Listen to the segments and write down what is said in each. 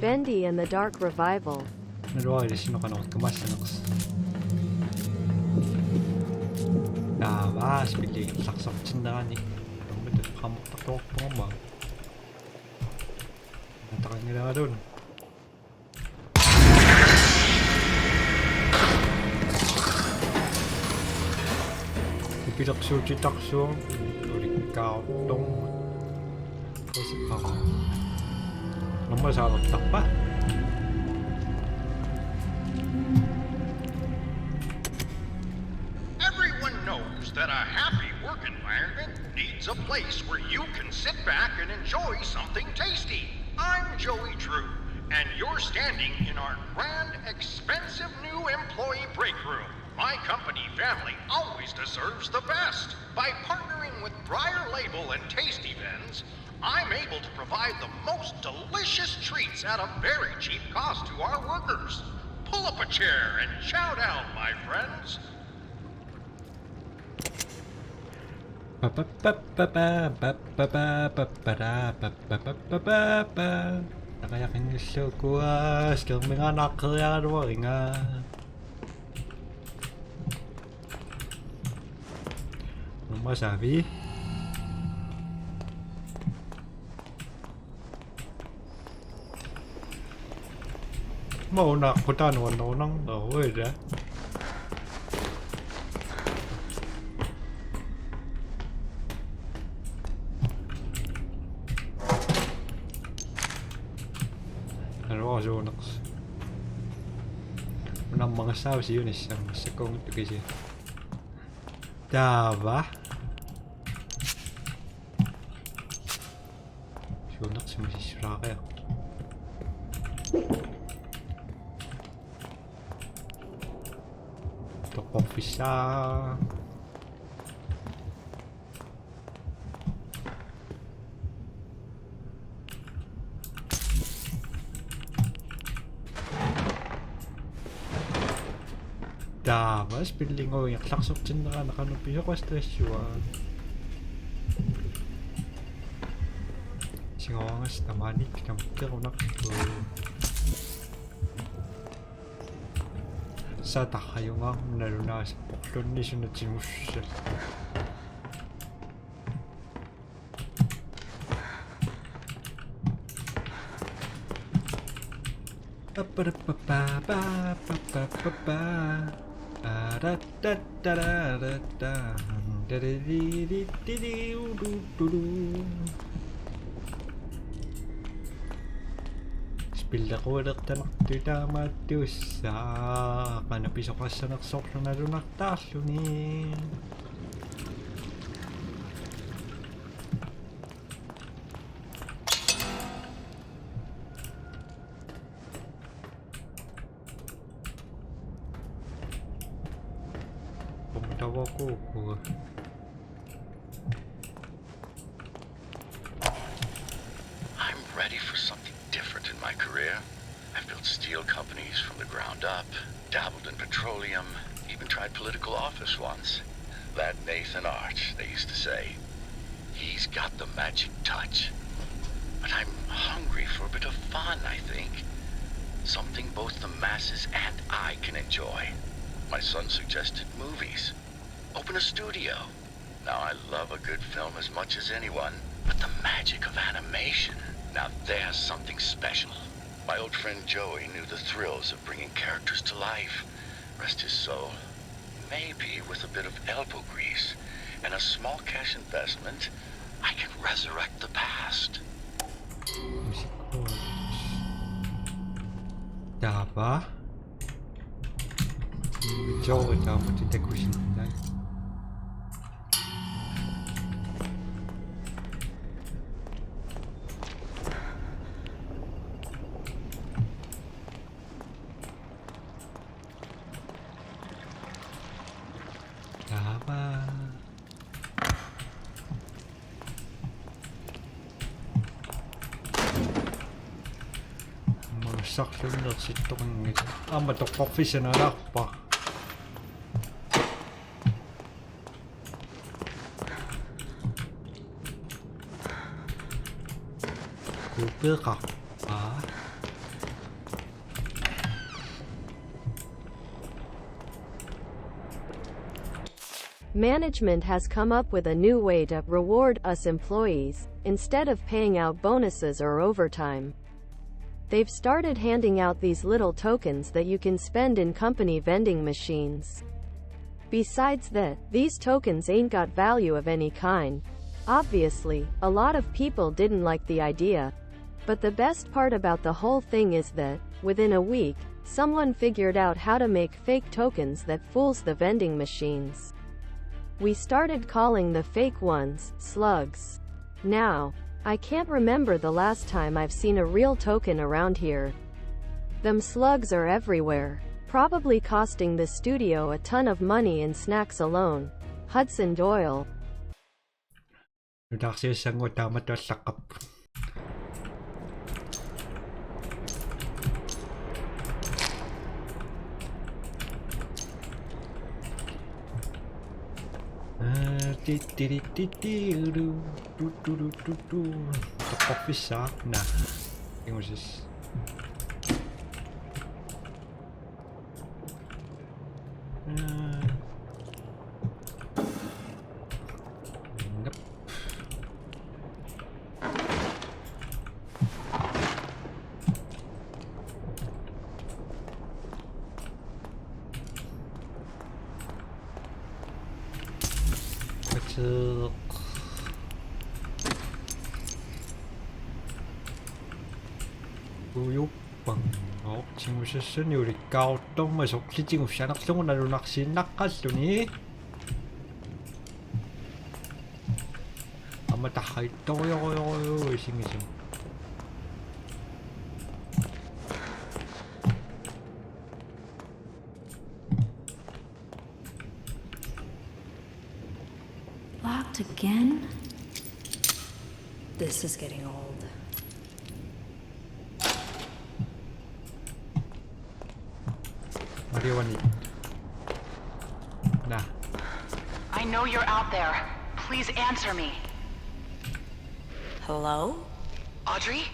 Bendy and the Dark Revival. Everyone knows that a happy work environment needs a place where you can sit back and enjoy something tasty. I'm Joey Drew, and you're standing in our grand, expensive new employee break room. My company family always deserves the best. By partnering with Briar Label and Tasty Vens, I'm able to provide the most delicious treats at a very cheap cost to our workers. Pull up a chair and chow down, my friends. Sabi mauna ko tanong nang da. Ano so naks. Unang mga saus yun isang sekong ito kasi. Dava. Sunak si Mrs. Rocker. Ito coffee sa Davas, building ko yung saksok dyan nakanupi ako stress yun. Singawangas naman kinampir ko nakito. Sa takayo nga naluna sa poklon ni sunod sinusya. Spilla ko naktanak tita matiusa kanapiso ka sa naksok na naktasyo ni pumutawa ko I'm ready for something different in my career. I've built steel companies from the ground up, dabbled in petroleum, even tried political office once. That Nathan Arch, they used to say. He's got the magic touch. But I'm hungry for a bit of fun, I think. Something both the masses and I can enjoy. My son suggested movies. Open a studio. Now I love a good film as much as anyone, but the magic of animation, now there's something special. My old friend Joey knew the thrills of bringing characters to life. Rest his soul. Maybe with a bit of elbow grease and a small cash investment, I can resurrect the past. Dava. Joey dapat tidak kusin lagi. Saksun dat zit toch niet. Ah, maar toch koffie zijn een rakpa. Super ah. Management has come up with a new way to reward us employees, instead of paying out bonuses or overtime. They've started handing out these little tokens that you can spend in company vending machines. Besides that, these tokens ain't got value of any kind. Obviously, a lot of people didn't like the idea. But the best part about the whole thing is that, within a week, someone figured out how to make fake tokens that fools the vending machines. We started calling the fake ones slugs. Now, I can't remember the last time I've seen a real token around here. Them slugs are everywhere, probably costing the studio a ton of money in snacks alone. Hudson Doyle. The coffee shop? Nah. It was just. Nope. 친구셨으니 우리 까오똥마서 키징 없이 낙성을 나로 낚시 낚았으니 아마 다 하이떠요 생기죠. Locked again? This is getting old. What do you want? Nah. I know you're out there. Please answer me. Hello? Audrey?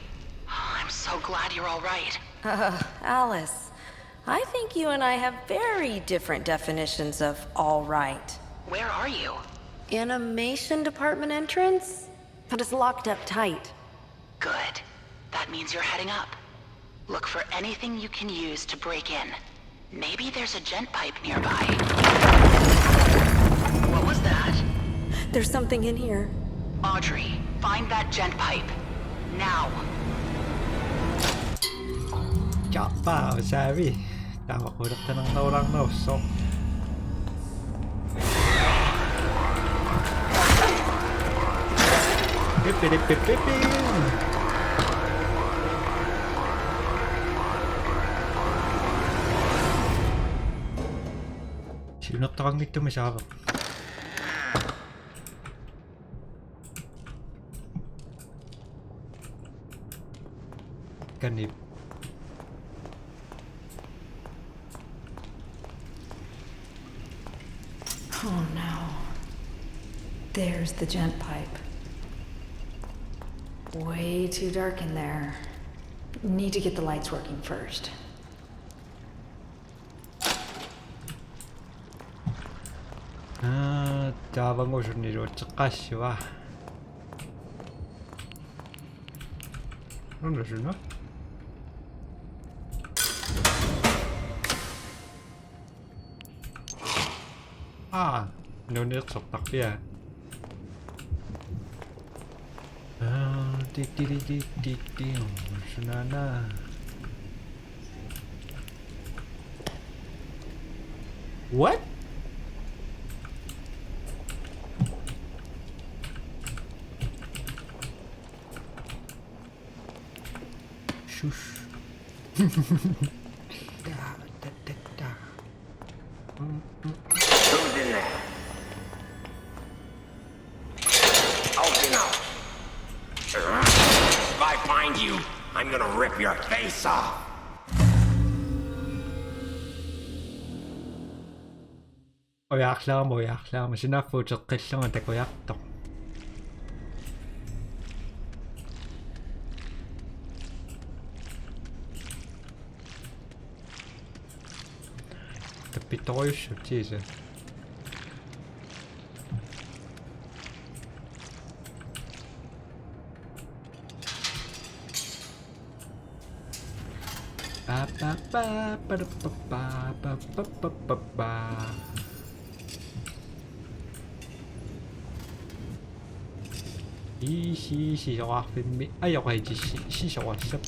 I'm so glad you're all right. Alice. I think you and I have very different definitions of all right. Where are you? Animation department entrance? But it's locked up tight. Good. That means you're heading up. Look for anything you can use to break in. Maybe there's a gent pipe nearby. What was that? There's something in here. Audrey, find that gent pipe. Now. Chapa, sabi. Tama ko na ng nawalang nausok. Pipiripipipim! Sinaktakang nito masarap. Ganip. Oh no. There's the gent pipe. Way too dark in there. Need to get the lights working first. Davang usun ni Rotskas wa. Ano na? No need to talk here. Sunana. What? Shush. Who's in there? Open up. If I find you, I'm gonna rip your face off. Oyaklama. Sinafutok qillunga takujartoq. pittorussut siis. Si so filmi ayoko si so sa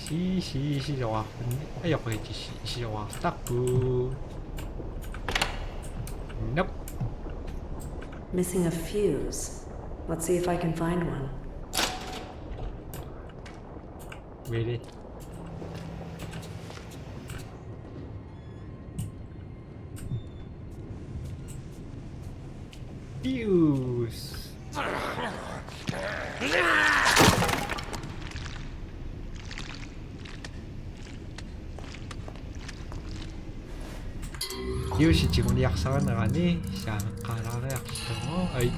si so filmi ayoko si so taku. Nope. Missing a fuse. Let's see if I can find one. Really? Fuse. Fuse 지금 약속은 아니 샹카라라 약속. 아이.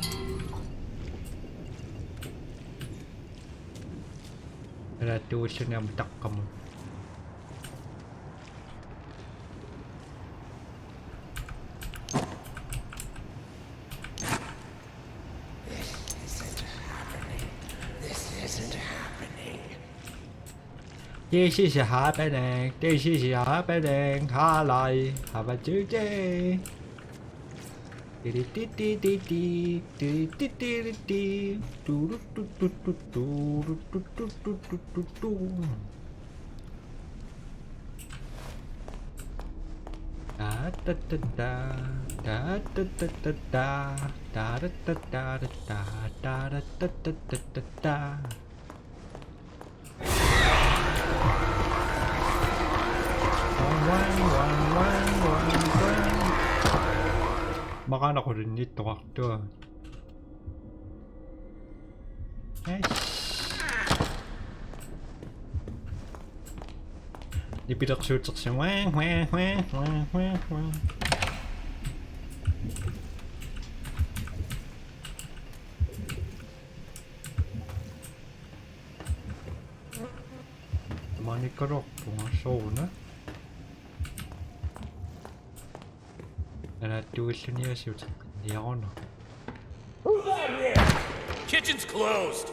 Ada tulisan yang betak kamu. This is happening. This is happening. Halai, have a good day. Baka ako rin dito kakto. Dipidak suit sa wang. Mani karok mga show na. Tuition niya siya hindi ako no. Kitchen's closed.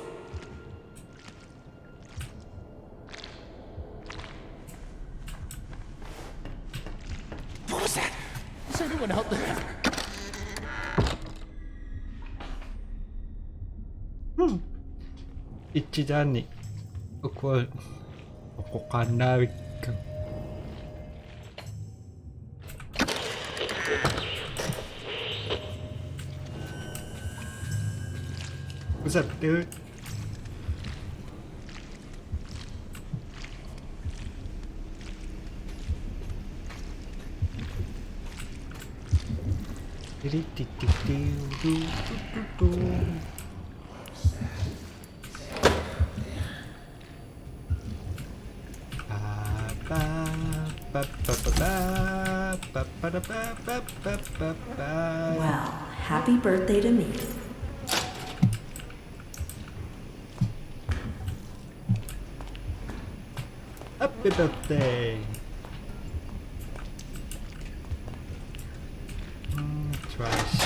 What was that? Is anyone out there? Ichidani. Ako kanawit ka. What's up, dude? Well, happy birthday to me. Happy birthday! Twice.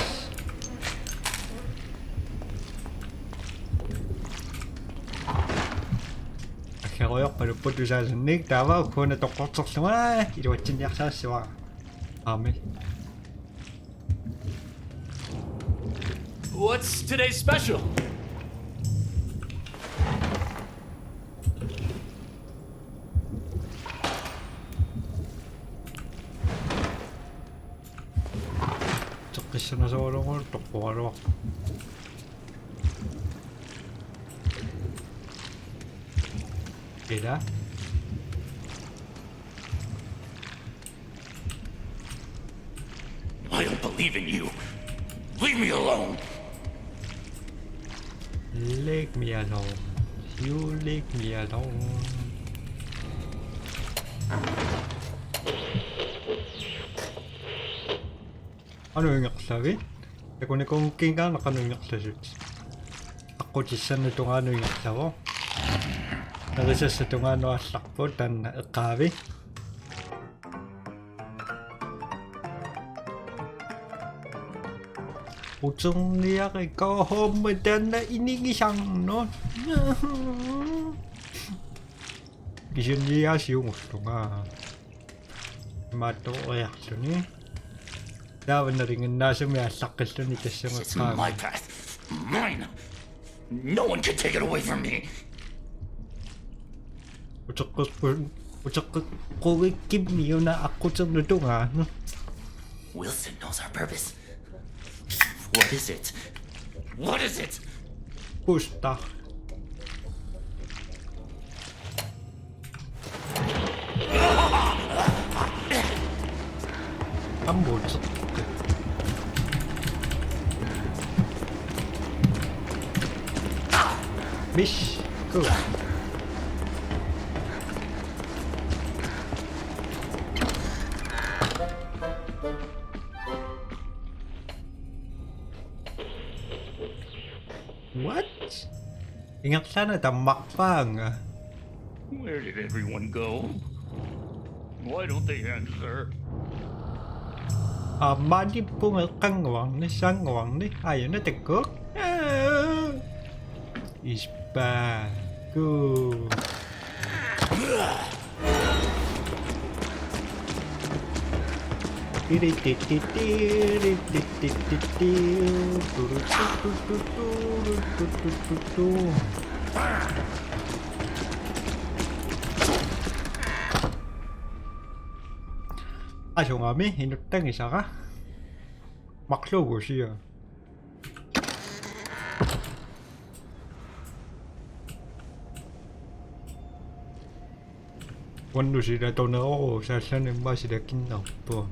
Akhiroyak palupod sa sinig tawa ko na tokotok sama iwatsin yak sa siwa. Ame. What's today's special? Isa na sa orang ko, tokpo ka rin. Kaya? I don't believe in you. Leave me alone. Leave me alone. You leave me alone. Ano yung yaksabi? Kung ikong kinga na kanong yaksabi. Ako dyan na itong ano yung yaksabi. Nagisa sa tunga no asakpo tan kavi. Utsong niya kay kahomadan na inigisang no. Gisin niya siyong tunga. Mato reaksyon ni. Dawan na rin nasa may asakis na nito siya It's my path. Mine. No one can take it away from me. Ucak ko give niyo na ako sa tunga. Wilson knows our purpose. What is it? What is it? Pusta. Ambot. Bish, go. What? Ingat sana tamakpang. Where did everyone go? Why don't they answer? Madi pung kangwang ni sangwang ni ayo na tegok. Ispa. Go. Asungami, hinutang isa ka. Maklogo siya. Wando sila to na ako, sasanin ba sila kinap po.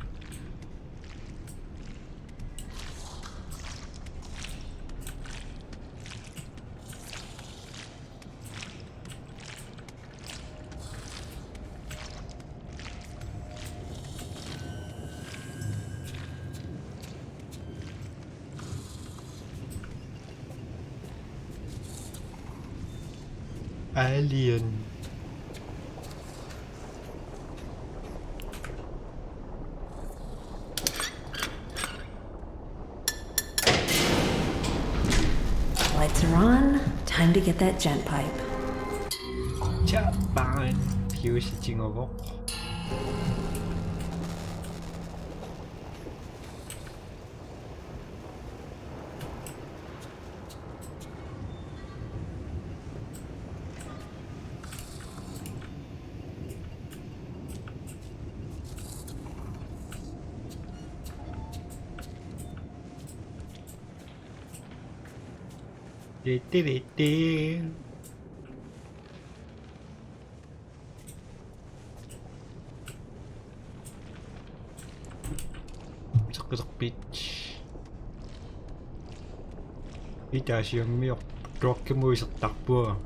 Alien. Lights are on. Time to get that gent pipe. Japan. Fuse 징어복. 띠띠띠. Saksak bitch. 이 자식이 그렇게 모여서 딱 봐.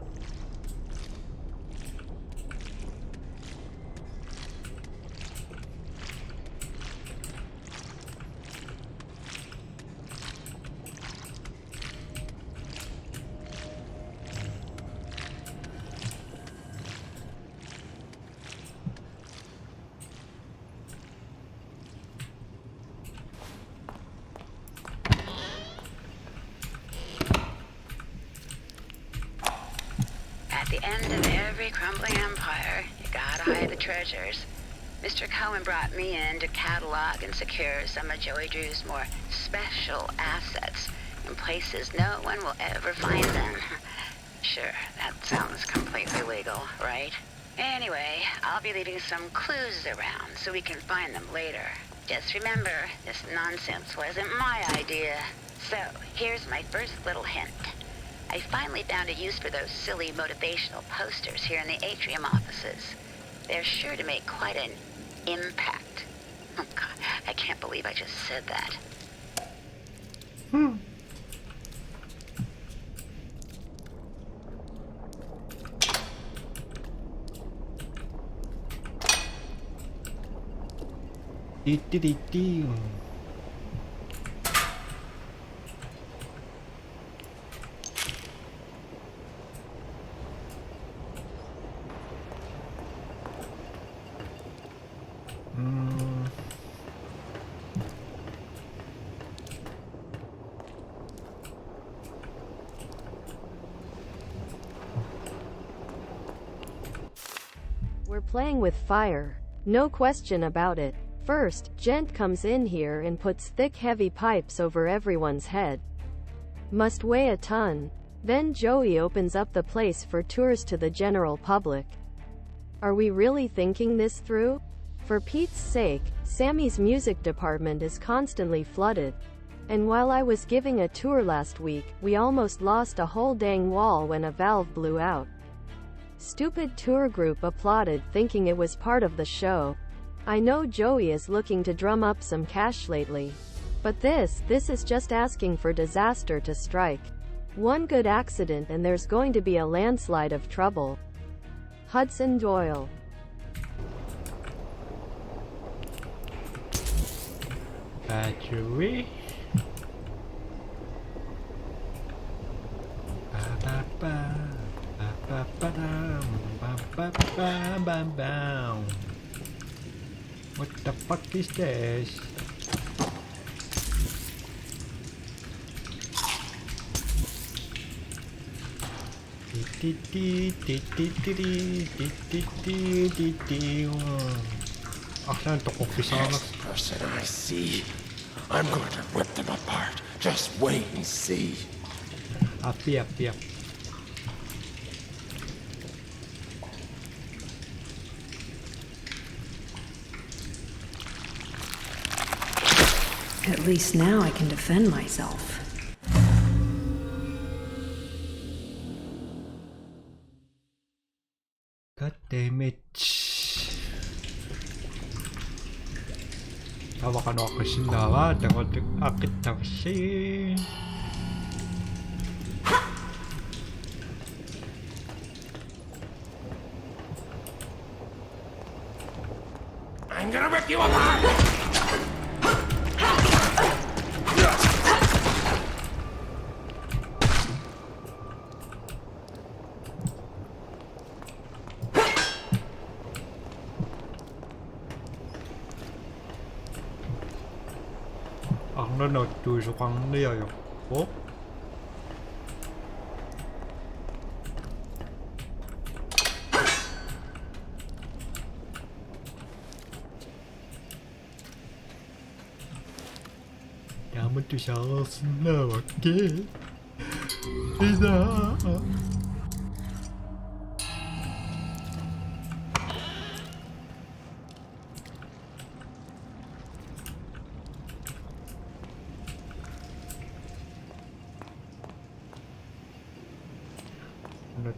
At the end of every crumbling empire, you gotta hide the treasures. Mr. Cohen brought me in to catalog and secure some of Joey Drew's more special assets in places no one will ever find them. Sure, that sounds completely legal, right? Anyway, I'll be leaving some clues around so we can find them later. Just remember, this nonsense wasn't my idea. So, here's my first little hint. I finally found a use for those silly motivational posters here in the atrium offices. They're sure to make quite an impact. Oh God, I can't believe I just said that. 띠띠띠띠. playing with fire. No question about it. First, Gent comes in here and puts thick heavy pipes over everyone's head. Must weigh a ton. Then Joey opens up the place for tours to the general public. Are we really thinking this through? For Pete's sake, Sammy's music department is constantly flooded. And while I was giving a tour last week, we almost lost a whole dang wall when a valve blew out. Stupid tour group applauded, thinking it was part of the show. I know Joey is looking to drum up some cash lately. But this is just asking for disaster to strike. One good accident and there's going to be a landslide of trouble. Hudson Doyle. Battery. What the fuck is this? Next person I see, I'm going to rip them apart. Just wait and see. Api. At least now I can defend myself. God damn it. Hawakan ako kasi nawa. Takot akit na kasi. I'm gonna rip you apart! Ang nagtusok ang niyayo. Oh? Daman to siya na okay. Ida.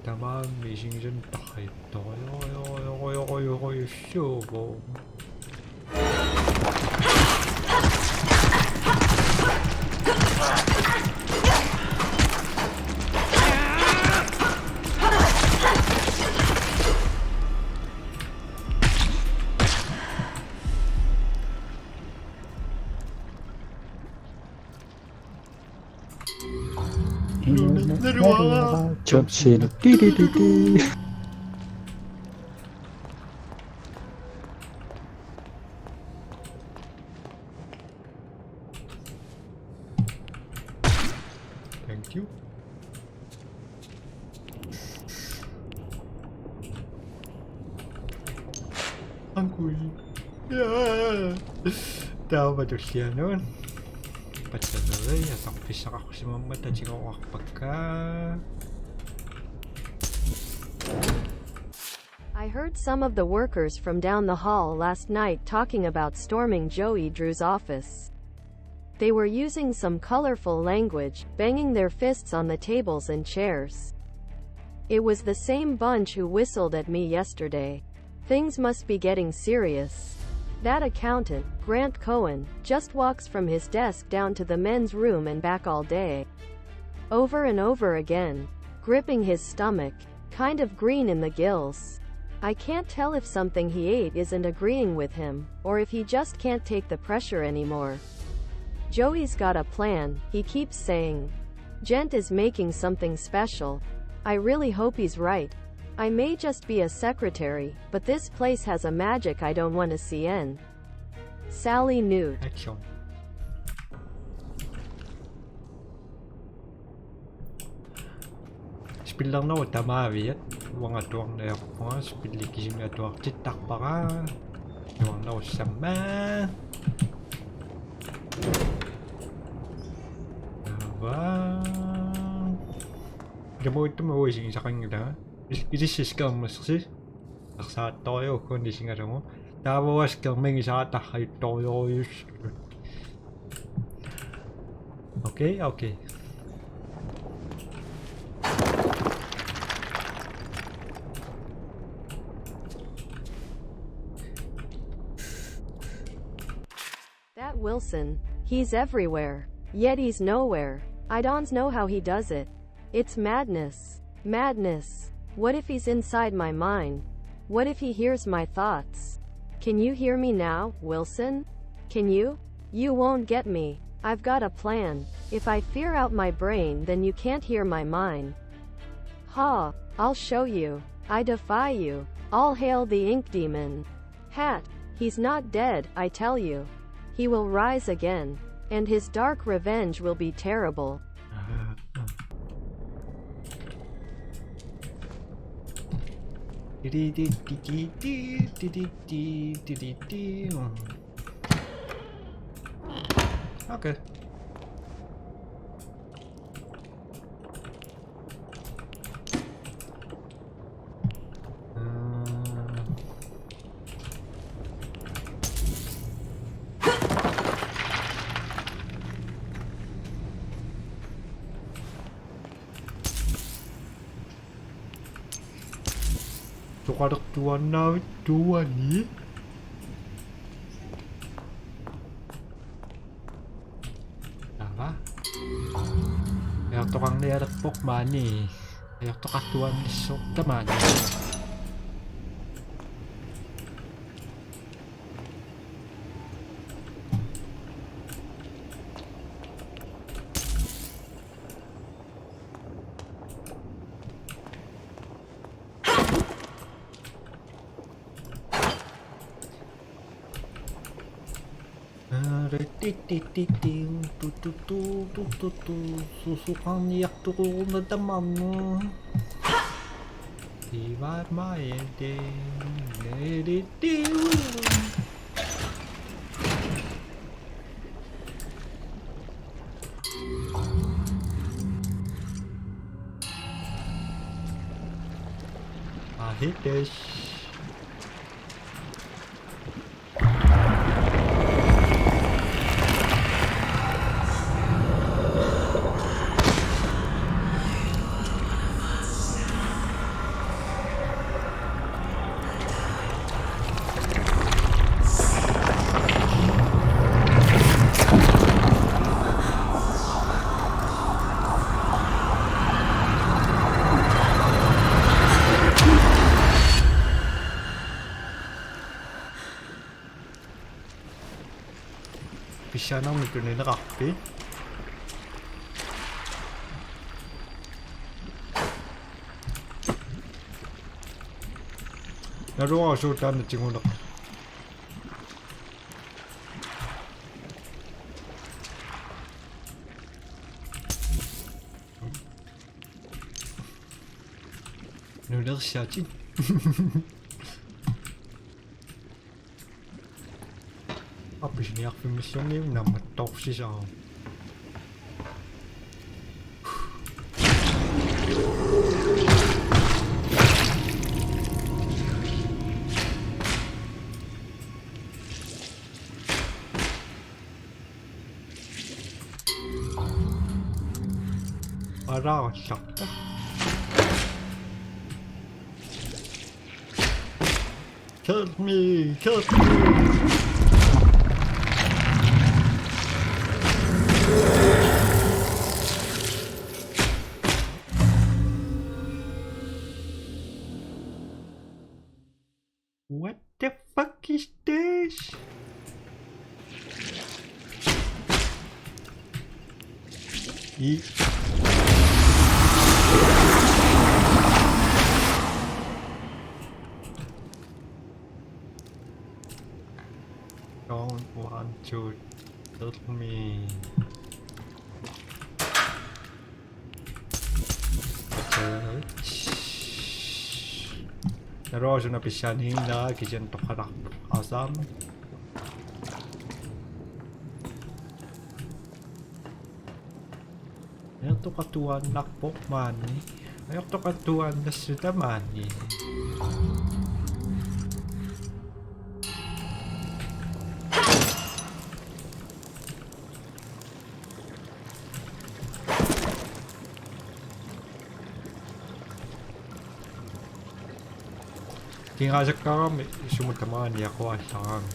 Tamam, missing dyan tayo. Tayo, show. 접시는 띠리리리. Thank you. Angkoy. Yeah. Tahu ba siya noon? Patuloy at ang pisak ako si mama at sigaw ako pagka. I heard some of the workers from down the hall last night talking about storming Joey Drew's office. They were using some colorful language, banging their fists on the tables and chairs. It was the same bunch who whistled at me yesterday. Things must be getting serious. That accountant, Grant Cohen, just walks from his desk down to the men's room and back all day. Over and over again. Gripping his stomach. Kind of green in the gills. I can't tell if something he ate isn't agreeing with him, or if he just can't take the pressure anymore. Joey's got a plan, he keeps saying. Gent is making something special. I really hope he's right. I may just be a secretary, but this place has a magic I don't want to see end. Sally Newt. Action. spiller no tamaviat wanga tuang na ako spilli kisim na tuang titak para tuang no sama ba gamo ito mo ising sa kanya isis ka masasi sa toyo kundi singa mo tawas ka may isa ta ay toyo okay That Wilson, he's everywhere, yet he's nowhere. I don't know how he does it. It's madness. Madness. What if he's inside my mind? What if he hears my thoughts? Can you hear me now, Wilson? Can you? You won't get me. I've got a plan. If I fear out my brain, then you can't hear my mind. Ha! I'll show you. I defy you. All hail the ink demon. Hat. He's not dead, I tell you. He will rise again, and his dark revenge will be terrible. Okay. Tukarak tuan na tuan ni. Apa? Ayak tukang liarak pok mani. Ayak tukang tuan nisok teman. Susukan yak turun na daman mo. Diba I hate this. Bisa nang mikro ni nakapi. Naruwa so tan na tingunak. Nuder siatin. Apis niyak fi mission ni na matok si sa. Para sakta. Help me, help me. What the fuck is this? Don't want to tell me. Narroso na pisyanin na kijan to karak asam. Ayok to katuan nakpok mani. Ayok to katuan na suda mani. Tinggal sekarang semua teman dia kuat sekarang.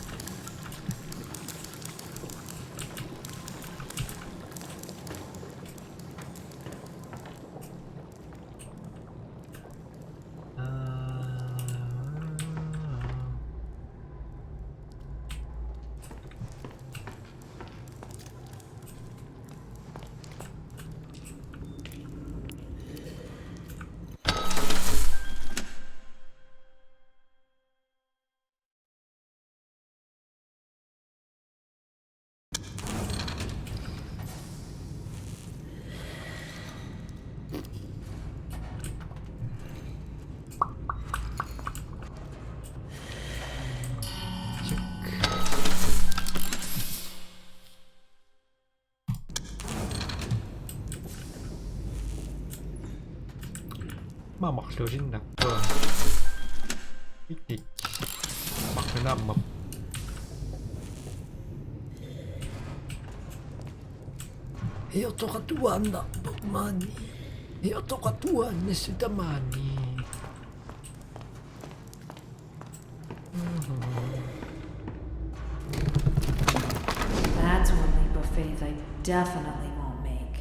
Mà mặc đồ trên đặc vờ ít địch mặc cái nằm mập Io tocca tu anda mani Io tocca tu anda sita mani That's one leap of faith I definitely won't make.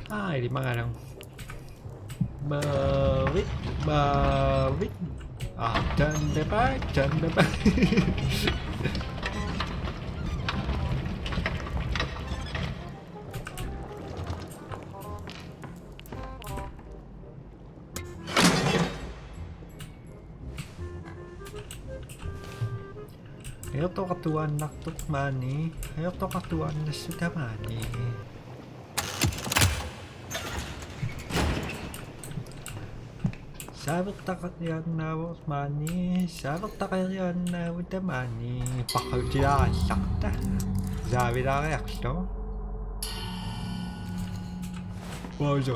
Ai đi mang đâu bờ vít trên đây bác Ayo to katuan naktuk mani. Ayo to katuan na sudah mani. Sabak takat yan na mani. Sabak takat yan na udah mani. Pakal dia sakta. Zabi da reaksyon. Bozo.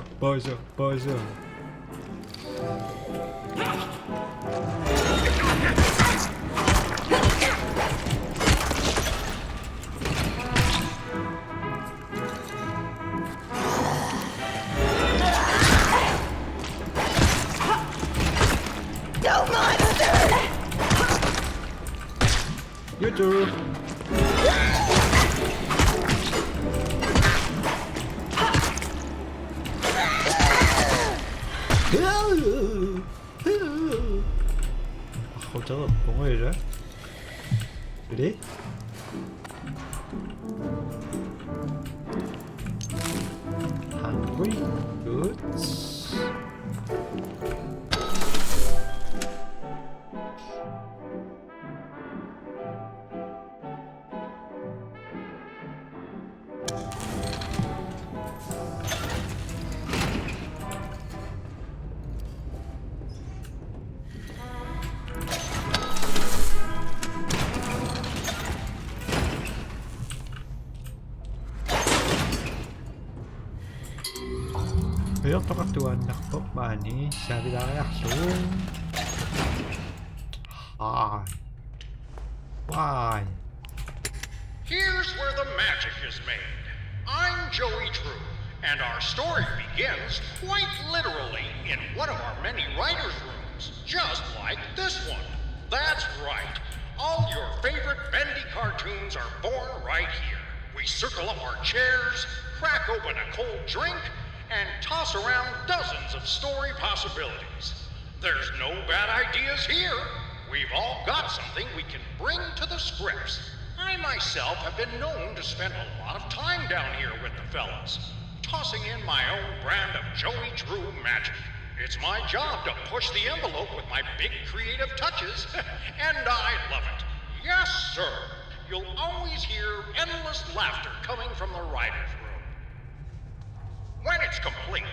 You too. Không chắc là có người đó. Đi. Hungry. Good. Ayo to katuan nakpok mani. Sabi da reaksyon. Why? Here's where the magic is made. I'm Joey Drew, and our story begins quite literally in one of our many writers' rooms, just like this one. That's right. All your favorite Bendy cartoons are born right here. We circle up our chairs, crack open a cold drink, and toss around dozens of story possibilities. There's no bad ideas here. We've all got something we can bring to the scripts. I myself have been known to spend a lot of time down here with the fellas, tossing in my own brand of Joey Drew magic. It's my job to push the envelope with my big creative touches, and I love it. Yes, sir. you'll always hear endless laughter coming from the writer's room. When it's complete,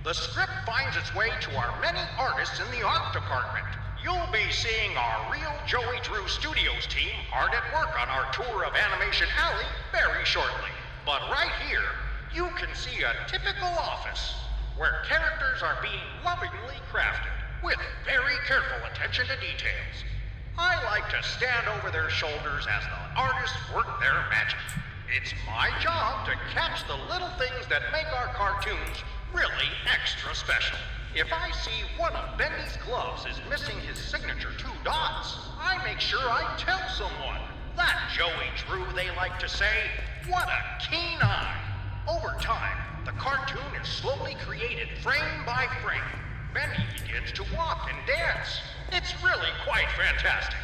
the script finds its way to our many artists in the art department. You'll be seeing our real Joey Drew Studios team hard at work on our tour of Animation Alley very shortly. But right here, you can see a typical office where characters are being lovingly crafted with very careful attention to details. I like to stand over their shoulders as the artists work their magic. It's my job to catch the little things that make our cartoons really extra special. If I see one of Bendy's gloves is missing his signature 2 dots, I make sure I tell someone. That Joey Drew, they like to say, what a keen eye. Over time, the cartoon is slowly created frame by frame. Bendy begins to walk and dance. It's really quite fantastic.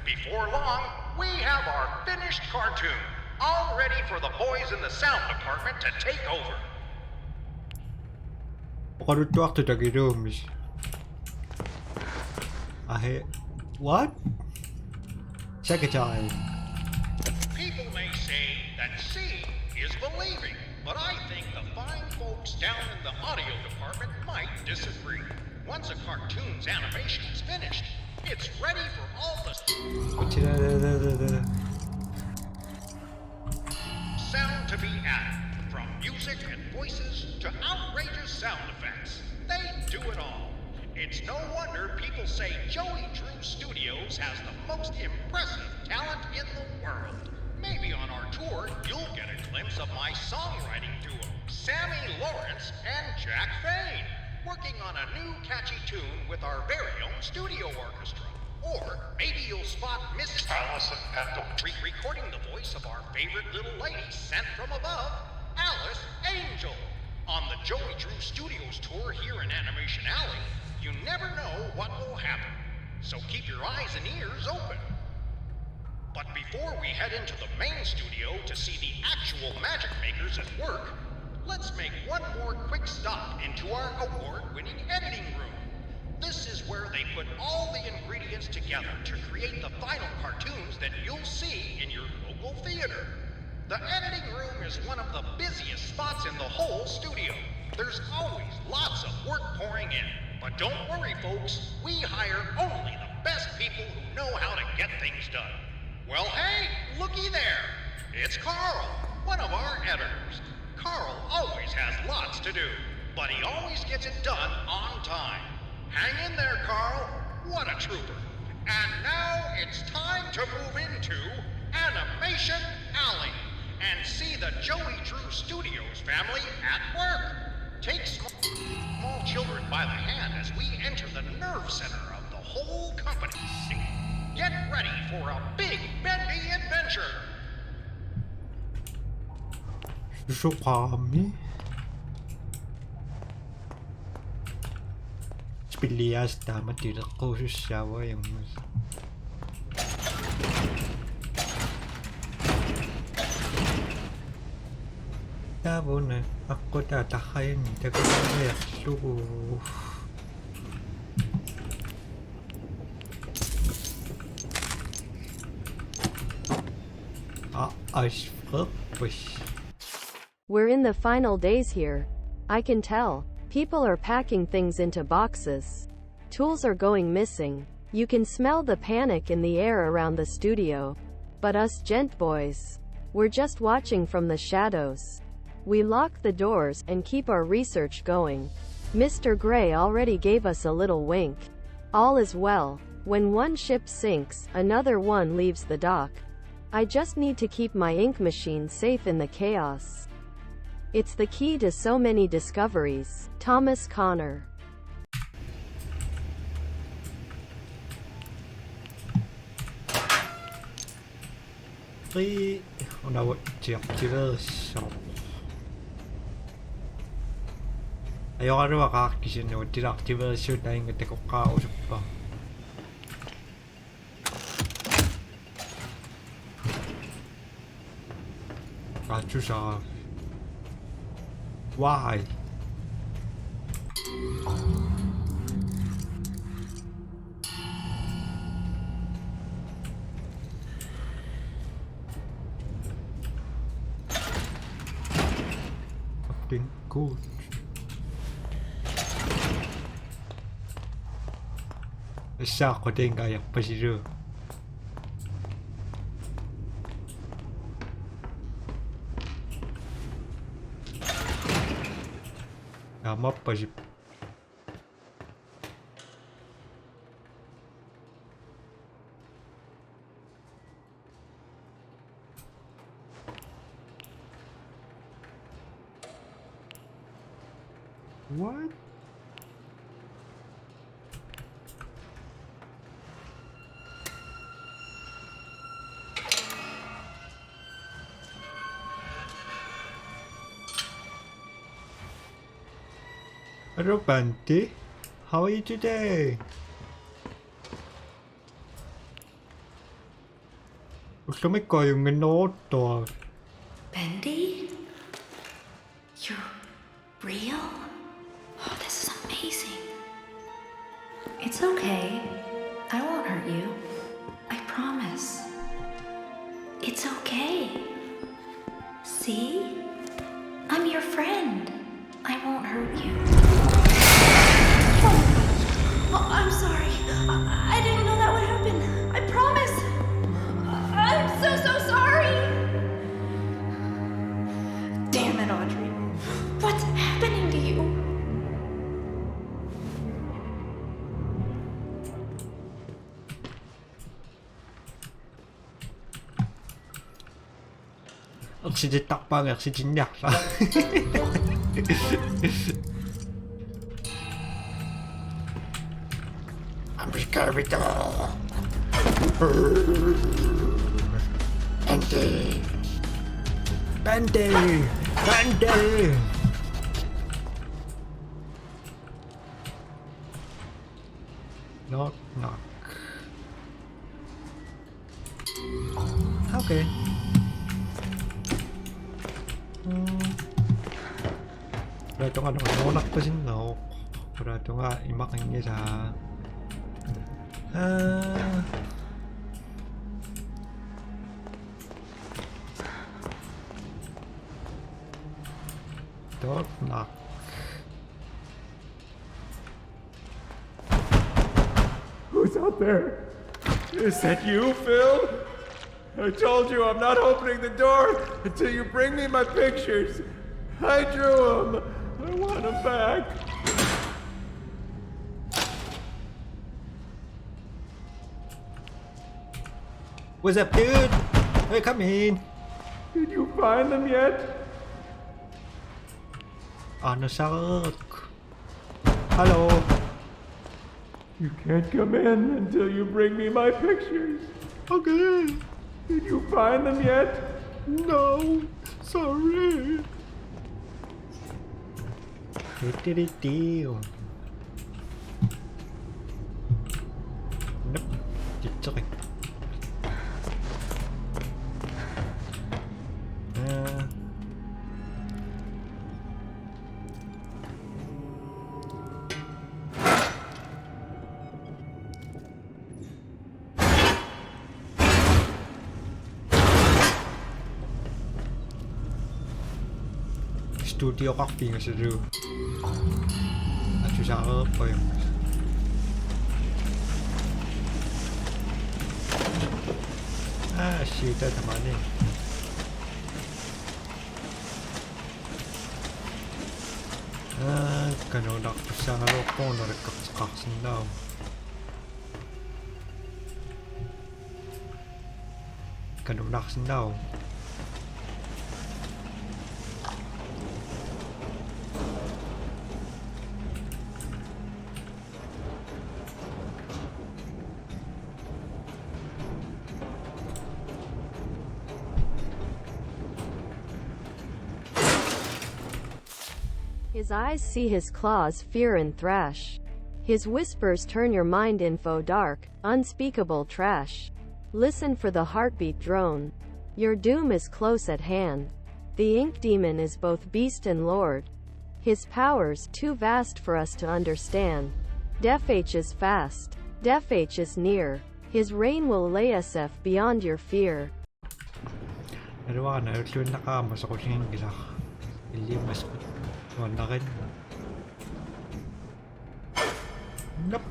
Before long, we have our finished cartoon, all ready for the boys in the sound department to take over. Okaruttu takiruumis. What? Second time. People may say that seeing is believing, but I think the fine folks down in the audio department might disagree. Once a cartoon's animation is finished, it's ready for all the sound to be added, from music and voices to outrageous sound effects. They do it all. It's no wonder people say Joey Drew Studios has the most impressive talent in the world. Maybe on our tour, you'll get a glimpse of my songwriting duo, Sammy Lawrence and Jack Fain, working on a new catchy tune with our very own studio orchestra. Or maybe you'll spot Miss Allison at the recording the voice of our favorite little lady sent from above, Alice Angel. On the Joey Drew Studios tour here in Animation Alley, you never know what will happen. So keep your eyes and ears open. But before we head into the main studio to see the actual magic makers at work, let's make one more quick stop into our award-winning editing room. This is where they put all the ingredients together to create the final cartoons that you'll see in your local theater. The editing room is one of the busiest spots in the whole studio. There's always lots of work pouring in. But don't worry, folks, we hire only the best people who know how to get things done. Well, hey, looky there. It's Carl, one of our editors. Carl always has lots to do, but he always gets it done on time. Hang in there, Carl. What a trooper. And now it's time to move into Animation Alley and see the Joey Drew Studios family at work. Take small children by the hand as we enter the nerve center of the whole company. Get ready for a big Bendy adventure. Szukamy. Spilias tama ko siya yung tabo na ako tatakayin taga so We're in the final days here. I can tell. People are packing things into boxes. Tools are going missing. You can smell the panic in the air around the studio. But us gent boys, we're just watching from the shadows. We lock the doors and keep our research going. Mr. Gray already gave us a little wink. All is well. When one ship sinks, another one leaves the dock. I just need to keep my ink machine safe in the chaos. It's the key to so many discoveries. Thomas Connor. Ayoko na makakakisin na deactivation na yung ko kausap pa. Kachusa. Why? fucking gut. Sako din kaya pa siya. Tama pa siya. What? Hello, Bendy. How are you today? Gusto mo ko yung minuto. Bendy? You're real? Oh, this is amazing. It's okay. I won't hurt you. I promise. It's okay. See? I'm your friend. I won't hurt you. Oh, I'm sorry. I didn't know that would happen. I promise. I'm so sorry. Damn it, Audrey. What's happening to you? Oxygen takpang, oxygen yak. I'm scared of it all. Bendy. Bendy! Bendy! Knock, knock. Okay. 그래도 nga naman, naunak pa si Nok. Pero nga, imaking niya sa... Don't knock. Who's out there? Is that you, Phil? I told you I'm not opening the door until you bring me my pictures. I drew them. I want them back. What's up, dude? Hey, come in. Did you find them yet? Ano sak? Hello. You can't come in until you bring me my pictures. Okay. Did you find them yet? No. Sorry. Nope. It's okay. Studio coffee nga siya. At siya pa yung... shit, naman eh. Kanunak pa siya nga loko, narekaksin daw. Kanunaksin daw. His eyes see his claws fear and thrash. His whispers turn your mind info dark, unspeakable trash. Listen for the heartbeat drone. Your doom is close at hand. The ink demon is both beast and lord. His powers too vast for us to understand. Death H is fast. Death H is near. His reign will lay us beyond your fear. Pero na, ito yung nakamas ako siya yung gila. Ilimas ko. Ngon na rin. Nope.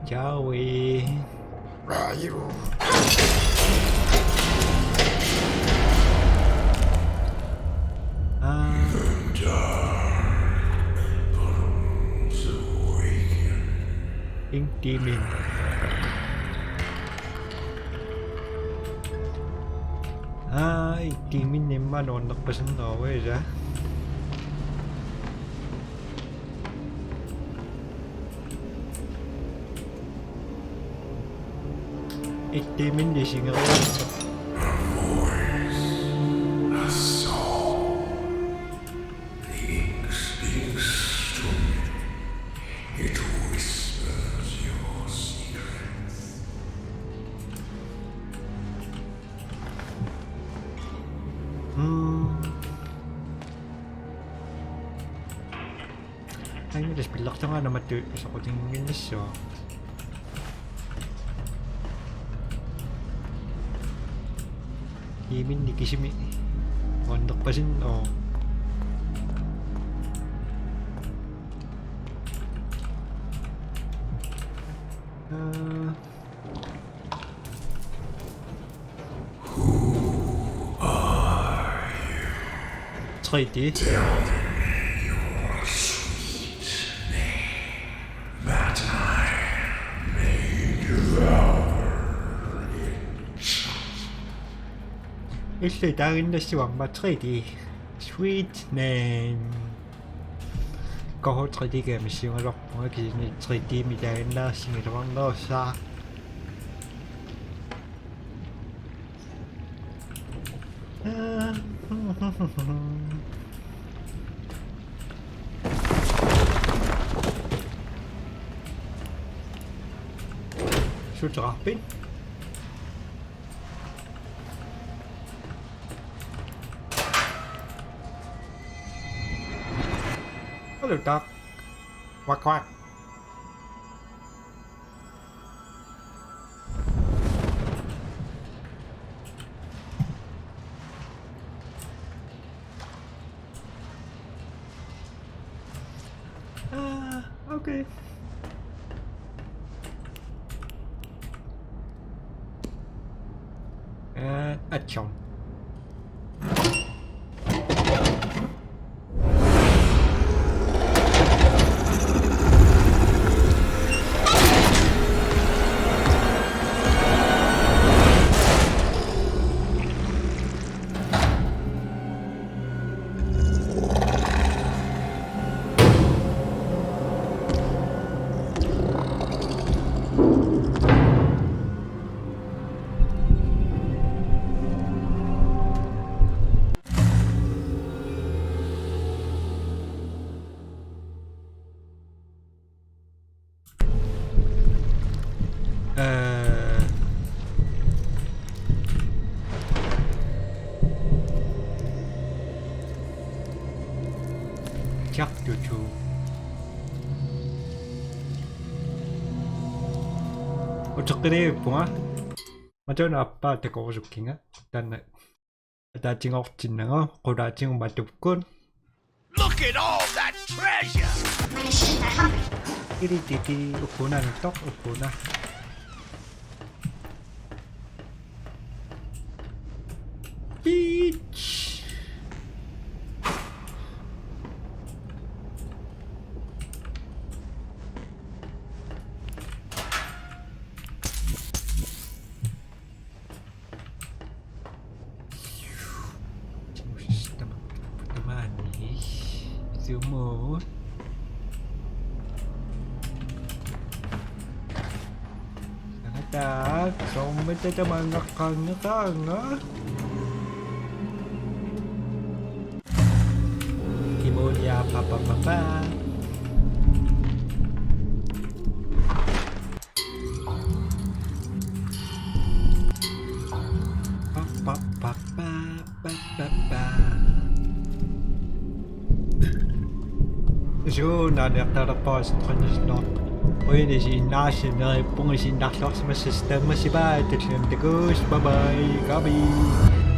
Joey. Demon. Demon naman nakpasan na ako eh, ha? Demon di singa ko. Ay, may pilak na nga naman sa kuting minis, oh. Imin di kisimi. Mondok pa sin, oh. Who are you? Try it. It's darin na siwang matredi. Sweet name. Ko tredi ke mi siwang lok mo ki ni tredi mi darin na singirwang no sa. Should drop it. Hello, Doc. Quack quack. Okay. Achong. Chắc chú chú. 어떻게 봉아? 맞아요, 아빠한테 거고 좋긴가? 일단 나중에 없지는 고라 지금 맞도군. Look at all that treasure! 띠리띠리 오보나는 떡 오보나. 비치. Mo Sangat sommer kita mangakan nga Kimonia papa papa papa papa papa so nadertarapos tronusno. Oin is in nasi na pungisin dakloks mas system masibay. Bye bye. Gabi.